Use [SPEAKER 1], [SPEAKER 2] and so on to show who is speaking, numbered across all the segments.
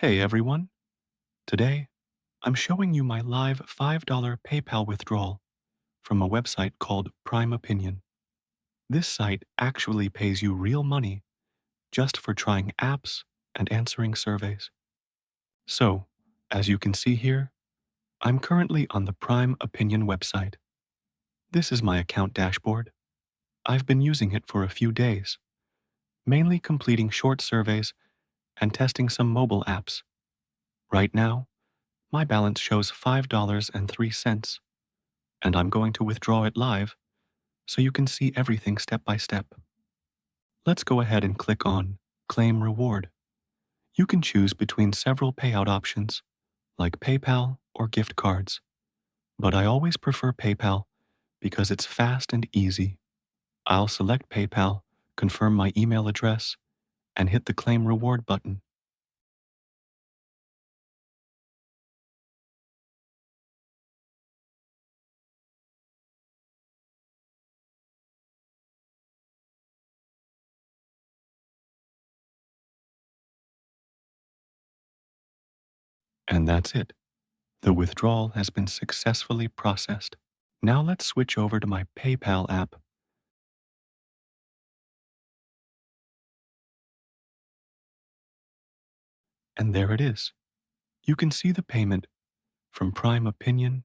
[SPEAKER 1] Hey everyone, today I'm showing you my live $5 PayPal withdrawal from a website called Prime Opinion. This site actually pays you real money just for trying apps and answering surveys. So, as you can see here, I'm currently on the Prime Opinion website. This is my account dashboard. I've been using it for a few days, mainly completing short surveys and testing some mobile apps. Right now, my balance shows $5.03, and I'm going to withdraw it live so you can see everything step by step. Let's go ahead and click on Claim Reward. You can choose between several payout options like PayPal or gift cards, but I always prefer PayPal because it's fast and easy. I'll select PayPal, confirm my email address, and hit the Claim Reward button. And that's it. The withdrawal has been successfully processed. Now let's switch over to my PayPal app. And there it is. You can see the payment from Prime Opinion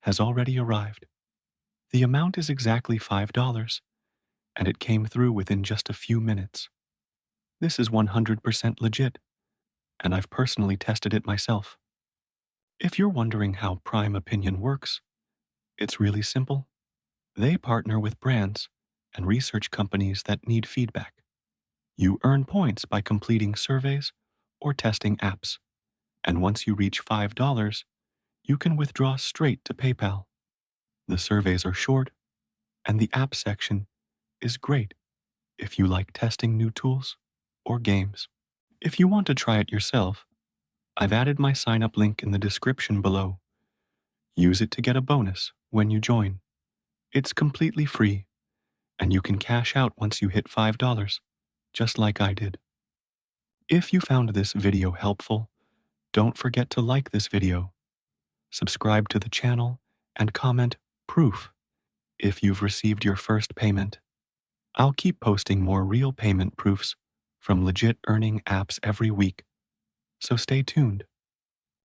[SPEAKER 1] has already arrived. The amount is exactly $5, and it came through within just a few minutes. This is 100% legit, and I've personally tested it myself. If you're wondering how Prime Opinion works, it's really simple. They partner with brands and research companies that need feedback. You earn points by completing surveys or testing apps, and once you reach $5, you can withdraw straight to PayPal. The surveys are short, and the app section is great if you like testing new tools or games. If you want to try it yourself, I've added my sign up link in the description below. Use it to get a bonus when you join. It's completely free, and you can cash out once you hit $5, just like I did. If you found this video helpful, don't forget to like this video, subscribe to the channel, and comment proof if you've received your first payment. I'll keep posting more real payment proofs from legit earning apps every week, so stay tuned.